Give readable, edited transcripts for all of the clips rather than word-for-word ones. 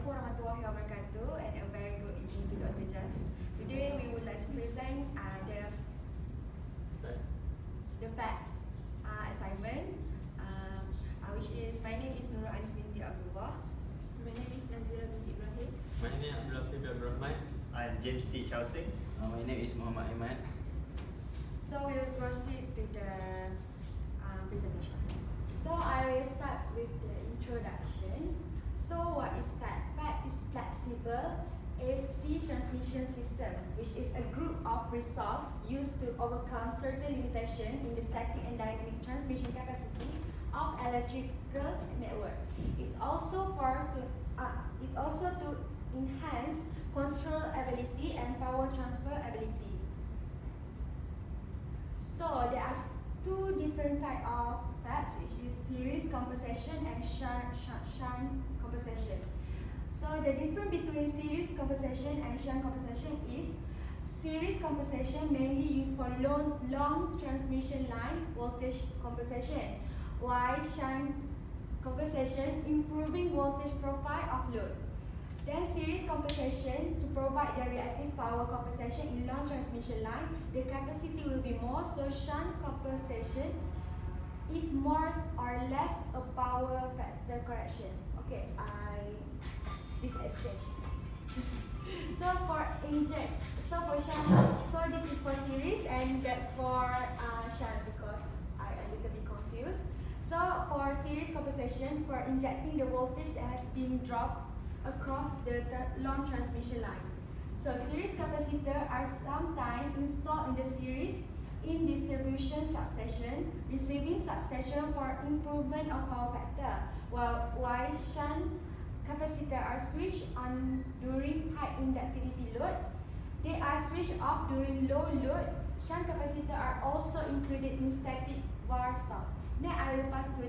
Assalamualaikum warahmatullahi wabarakatuh, and a very good evening to Dr. Jas. Today we would like to present the facts assignment, which is, my name is Nurul Anis binti Abdullah. My name is Nazira binti Ibrahim. My name is Abdullah Abdul Rahman. I'm James T. Chowsing. My name is Muhammad Iman. So we will proceed to the presentation. So I will start with the introduction. So what is FAT? FAT is flexible AC transmission system, which is a group of resources used to overcome certain limitations in the static and dynamic transmission capacity of electrical network. It's also to enhance control ability and power transfer ability. So there are two different types of FATs, which is series compensation and shunt compensation. So the difference between series compensation and shunt compensation is series compensation mainly used for long transmission line voltage compensation, while shunt compensation improving voltage profile of load. Then series compensation to provide the reactive power compensation in long transmission line, the capacity will be more, so shunt compensation is more or less a power factor correction. Okay, this exchange. So for shunt, so this is for series and that's for shunt, because I am a little bit confused. So for series compensation, for injecting the voltage that has been dropped across the long transmission line. So series capacitor are sometimes installed in the series in distribution substation, receiving substation for improvement of power factor, while shunt capacitor are switched on during high inductivity load. They are switched off during low load. Shunt capacitor are also included in static bar source. Now I will pass to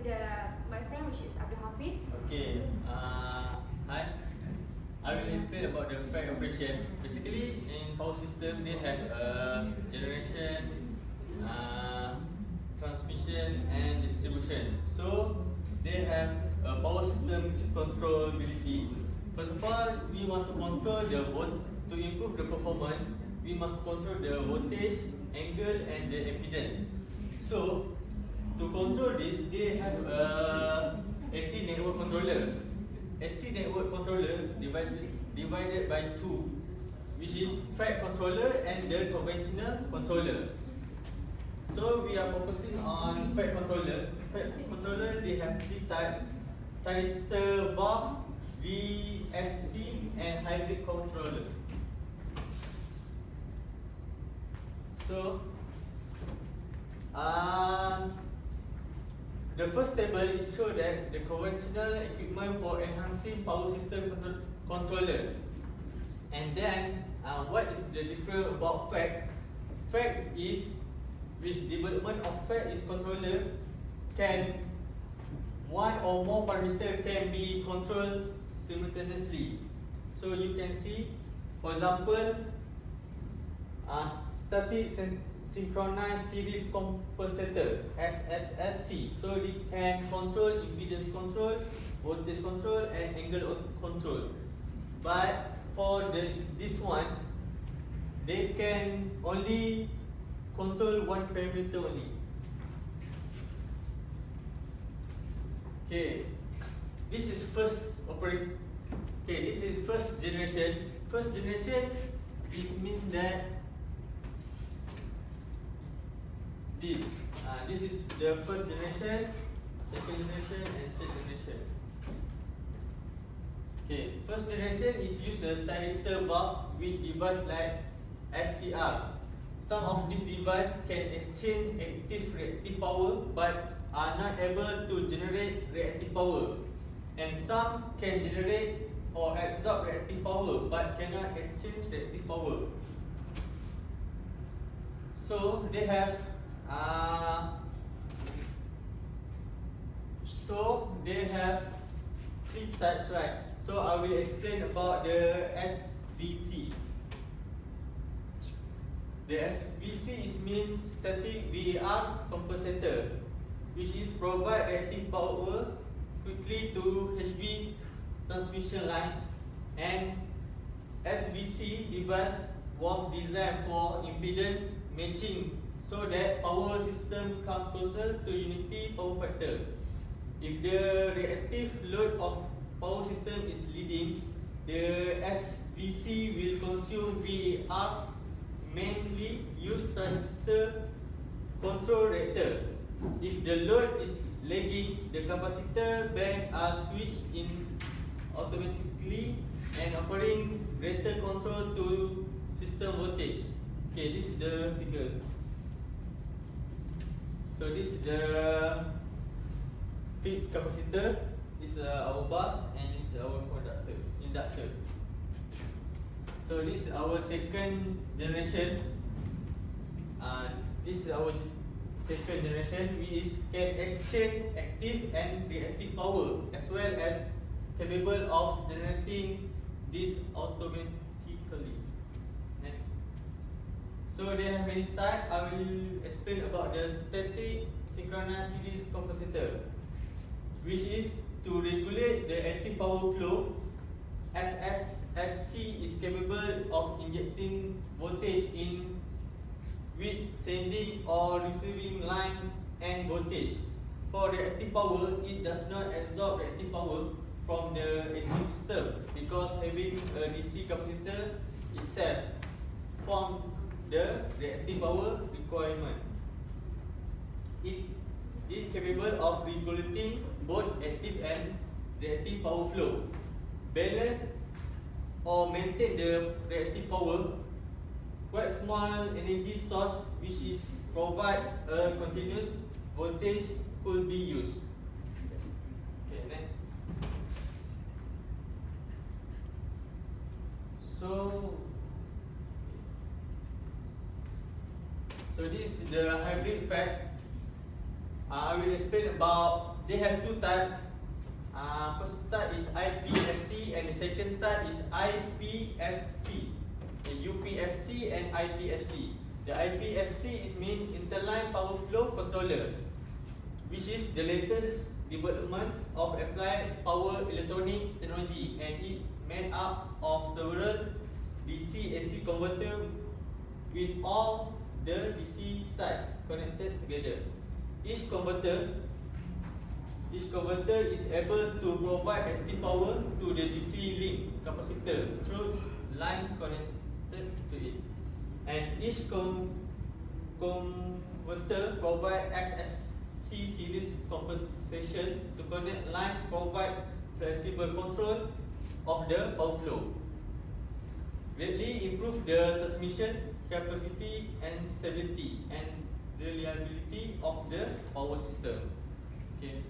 my friend, which is Abdul Hafiz. Okay. Hi. I will explain about the FAT operation. Basically, in power system, they have generation, transmission, and distribution. So they have a power system controllability. First of all, we want to control the to improve the performance. We must control the voltage, angle, and the impedance. So to control this, they have a AC network controller. AC network controller divided by two, which is FAT controller and the conventional controller. So we are focusing on FAT controller. FAT controller, they have three types: thyristor valve, VSC, and hybrid controller. So the first table is show that the conventional equipment for enhancing power system controller. And then what is the difference about FATs? FATs is, which development of FAT is controller can one or more parameter can be controlled simultaneously. So you can see, for example, static synchronized series compensator SSSC. So they can control impedance control, voltage control, and angle control. But for this one, they can only control one parameter only. Okay, this is first operate. Okay, this is first generation. First generation, this means that this is the first generation, second generation, and third generation. Okay, first generation is use a thyristor valve with device like SCR. Some of these devices can exchange active reactive power but are not able to generate reactive power, and some can generate or absorb reactive power but cannot exchange reactive power. So they have three types, right? So I will explain about the SVC. The SVC is mean static VAR compensator, which is provide reactive power quickly to HV transmission line and SVC device was designed for impedance matching so that power system come closer to unity power factor. If the reactive load of power system is leading, the SVC will consume VAR, mainly use transistor control reactor. If the load is lagging, the capacitor bank are switched in automatically and offering greater control to system voltage. Okay, this is the figures. So this is the fixed capacitor, this is our bus, and this is our inductor. So this is our second generation. This is our second generation, which can exchange active and reactive power, as well as capable of generating this automatically. Next. So there are many types. I will explain about the static synchronous series capacitor, which is to regulate the active power flow. SSSC is capable of injecting voltage in with sending or receiving line and voltage. For reactive power, it does not absorb reactive power from the AC system because having a DC capacitor itself form the reactive power requirement. It is capable of regulating both active and reactive power flow, balance or maintain the reactive power. Quite small energy source which is provide a continuous voltage could be used. Okay, next. So this is the hybrid fact. I will explain about. They have two types. First type is IPFC and the second type is IPFC. UPFC and IPFC. The IPFC is mean interline power flow controller, which is the latest development of applied power electronic technology, and it made up of several DC AC converter with all the DC side connected together. Each converter is able to provide active power to the DC link capacitor through line connected to it, and each converter provide SSC series compensation to connect line, provide flexible control of the power flow, greatly improve the transmission capacity and stability and reliability of the power system. Okay.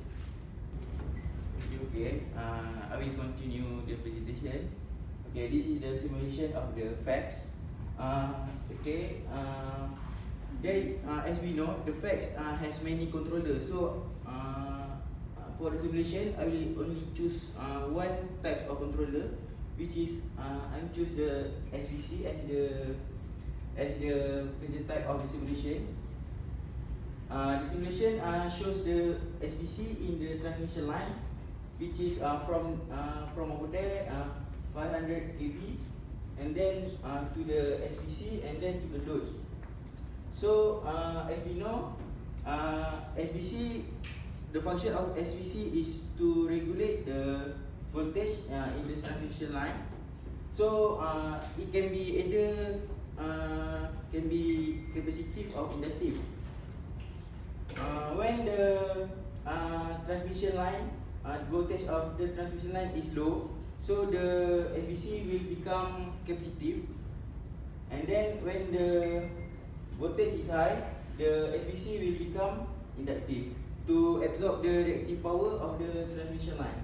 Okay, I will continue the presentation. Okay, this is the simulation of the facts. As we know, the facts has many controllers. So, for the simulation, I will only choose one type of controller, which is I choose the SVC as the first type of the simulation. The simulation shows the SVC in the transmission line, which is from over there 500 kV, and then to the SVC, and then to the load. So as we know, SVC, the function of SVC is to regulate the voltage in the transmission line. So it can be either capacitive or inductive. When the transmission line, voltage of the transmission line is low, so the SVC will become capacitive, and then when the voltage is high, the SVC will become inductive to absorb the reactive power of the transmission line.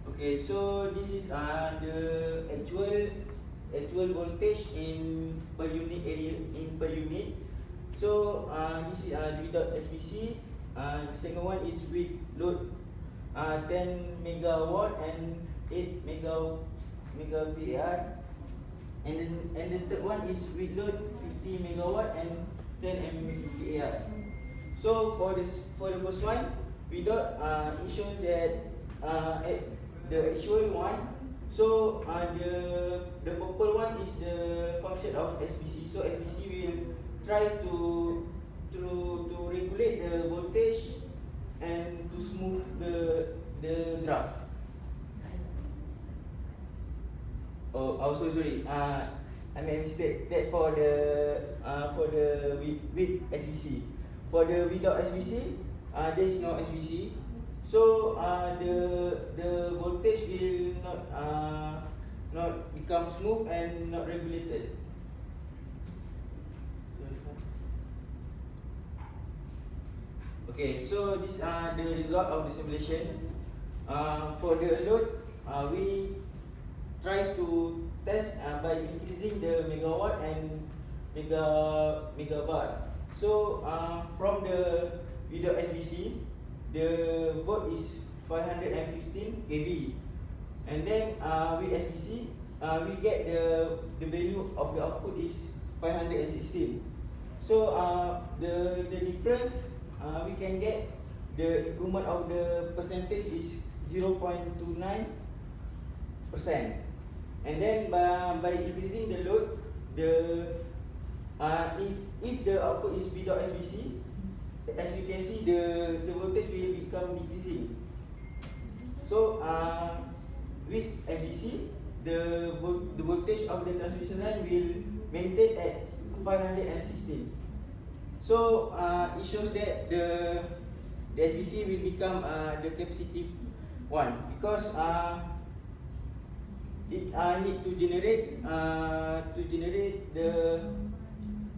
Okay, so this is the actual voltage in per unit area per unit. So this is without SVC. The second one is with load 10 megawatt and 8 megaVAR, and the third one is with load 50 megawatt and 10 MVAR. So for the first one, without it shows that at the actual one. So the purple one is the function of SBC. So SBC will try to regulate the voltage and to smooth the graph. Oh, also sorry. I made a mistake. That's for the with SBC. For the without SBC, there is no SBC. So the voltage will not become smooth and not regulated. So this one. Okay, so this are the result of the simulation. For the load, we try to test by increasing the megawatt and megawatt. So from the without SBC, the volt is 515 kV, and then with SBC, we get the value of the output is 516. So the difference we can get the improvement of the percentage is 0.29%. And then by increasing the load, if the output is without SBC, as you can see, the voltage will become decreasing. So with SBC, the voltage of the transmission line will maintain at 516. So it shows that the SBC will become the capacitive one, because it need to generate the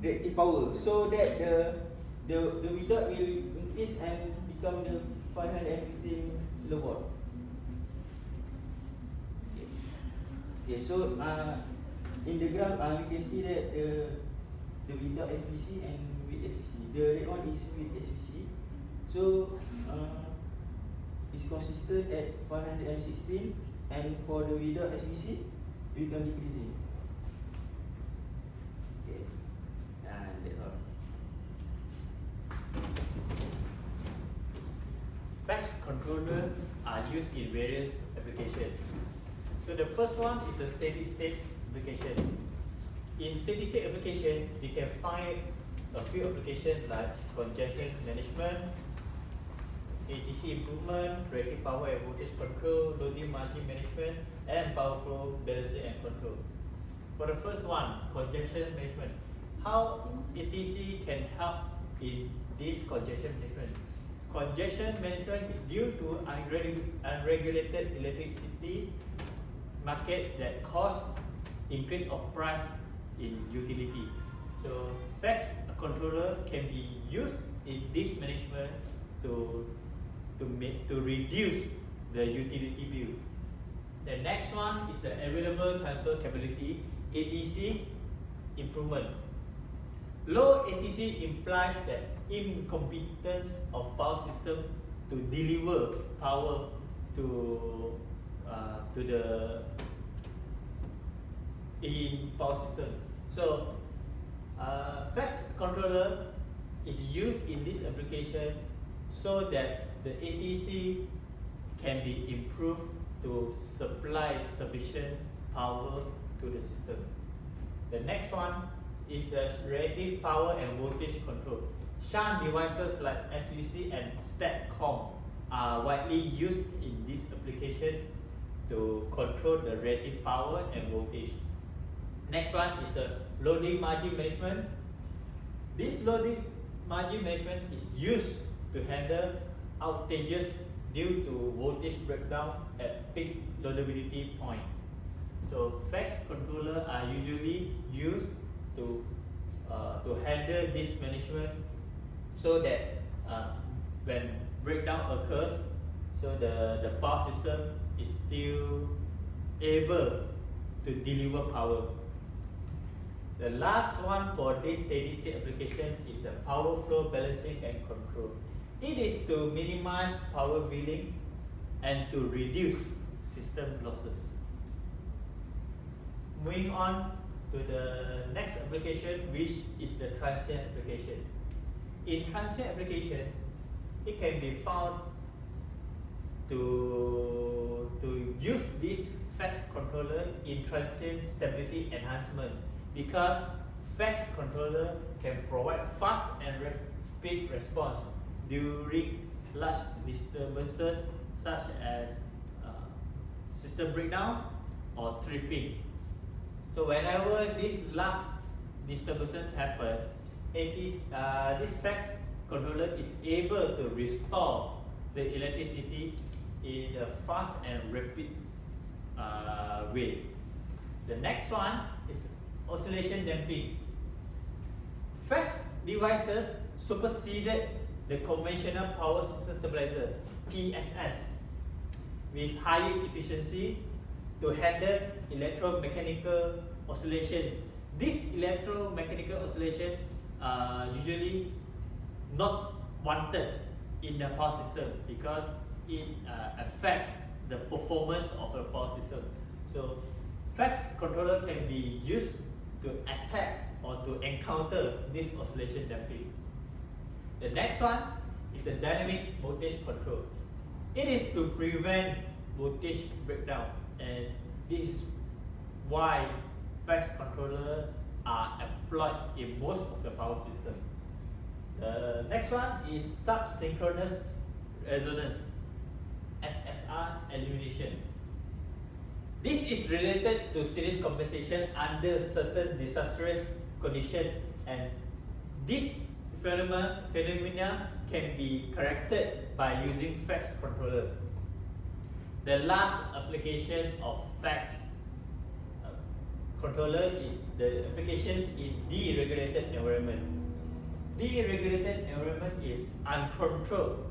reactive power, so that the without will increase and become the 515 kilowatt. Okay, so in the graph we can see that the without SBC and with SBC. The red one is with SBC. So it's consistent at 516, and for the without SBC, we become decreasing. Okay, and that's all. Fax controller are used in various applications. So the first one is the steady state application. In steady state application, you can find a few applications like congestion management, ATC improvement, reactive power and voltage control, loading margin management, and power flow balancing and control. For the first one, congestion management, how ATC can help in this congestion management? Congestion management is due to unregulated electricity markets that cause increase of price in utility. So fax controller can be used in this management to reduce the utility bill. The next one is the available transfer capability, ATC improvement. Low ATC implies the incompetence of power system to deliver power to the in power system. So fax controller is used in this application so that the ATC can be improved to supply sufficient power to the system. The next one is the reactive power and voltage control. Shunt devices like SVC and StatCom are widely used in this application to control the reactive power and voltage. Next one is the loading margin management. This loading margin management is used to handle outages due to voltage breakdown at peak loadability point. So fax controller are usually used to handle this management, so that when breakdown occurs, so the power system is still able to deliver power. The last one for this steady state application is the power flow balancing and control. It is to minimize power wheeling and to reduce system losses. Moving on to the next application, which is the transient application. In transient application, it can be found to use this FACS controller in transient stability enhancement, because FACS controller can provide fast and rapid response during large disturbances such as system breakdown or tripping. So whenever these large disturbances happen, this FACS controller is able to restore the electricity in a fast and rapid way. The next one is oscillation damping. FACS devices superseded the conventional power system stabilizer (PSS) with higher efficiency to handle electromechanical oscillation. This electromechanical oscillation are usually not wanted in the power system because it affects the performance of a power system. So FACS controller can be used to attack or to encounter this oscillation damping. The next one is the dynamic voltage control. It is to prevent voltage breakdown, and this is why FACS controllers are employed in most of the power system. The next one is subsynchronous resonance, SSR elimination. This is related to series compensation under certain disastrous conditions, and this phenomena can be corrected by using FACS controller. The last application of FACS controller is the application in deregulated environment. Deregulated environment is uncontrolled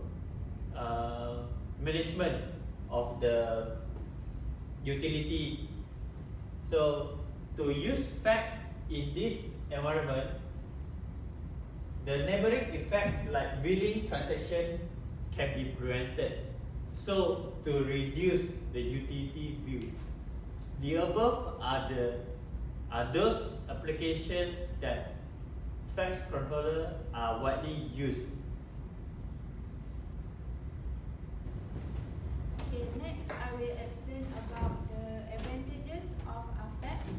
management of the utility. So to use FACS in this environment, the neighboring effects like billing transaction can be prevented, so to reduce the utility bill. The above are those applications that FACS controller are widely used. Okay, next I will explain about the advantages of a FACS.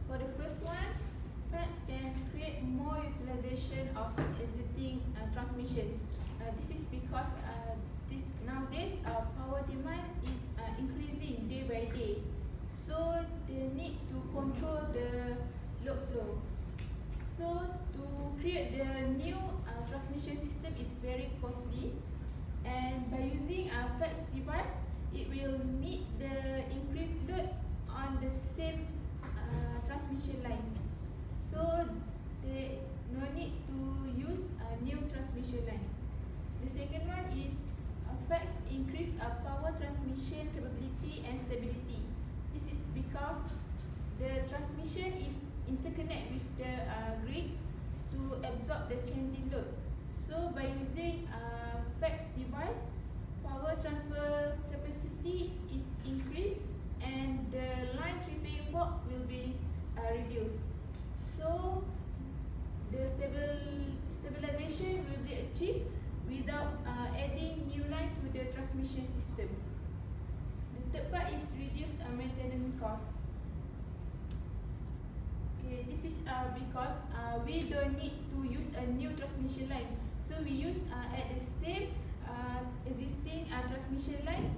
For the first one, FACS can create more utilization of existing transmission. This is because nowadays power demand is increasing day by day, so they need to control the load flow. So to create the new transmission system is very costly, and by using a FACS device, it will meet the increased load on the same transmission lines. So they no need to use a new transmission line. The second one is FACS increase power transmission capability and stability. This is because the transmission is interconnect with the grid to absorb the changing load. So by using a FACS device, power transfer capacity is increased and the line tripping fault will be reduced. So the stabilization will be achieved without adding new line to the transmission system. The third part is reduce maintenance cost. Okay, this is because we don't need to use a new transmission line, so we use at the same existing transmission line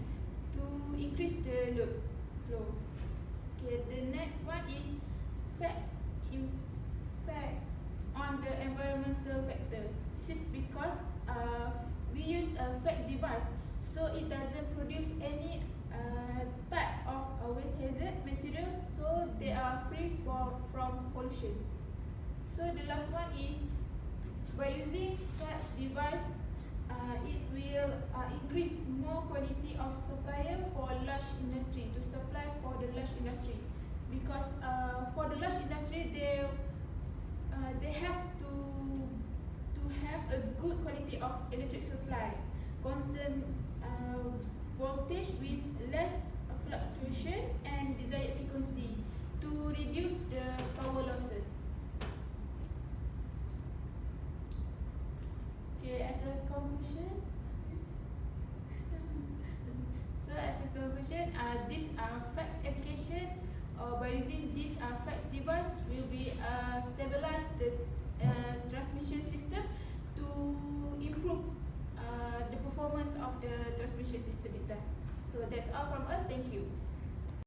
to increase the load flow. Okay, the next one is FACS impact on the environmental factor. This is because we use a FACS device, so it doesn't produce any type of waste hazard materials, so they are free from pollution. So the last one is by using FACS device, it will increase more quality of supplier for large industry, to supply for the large industry, because for the large industry they have to have a good quality of electric supply, constant voltage with less fluctuation and desired frequency to reduce the power losses. Okay, as a conclusion, this fax application, or by using this fax device, will be stabilize the transmission system to improve the performance of the transmission system itself. So that's all from us. Thank you.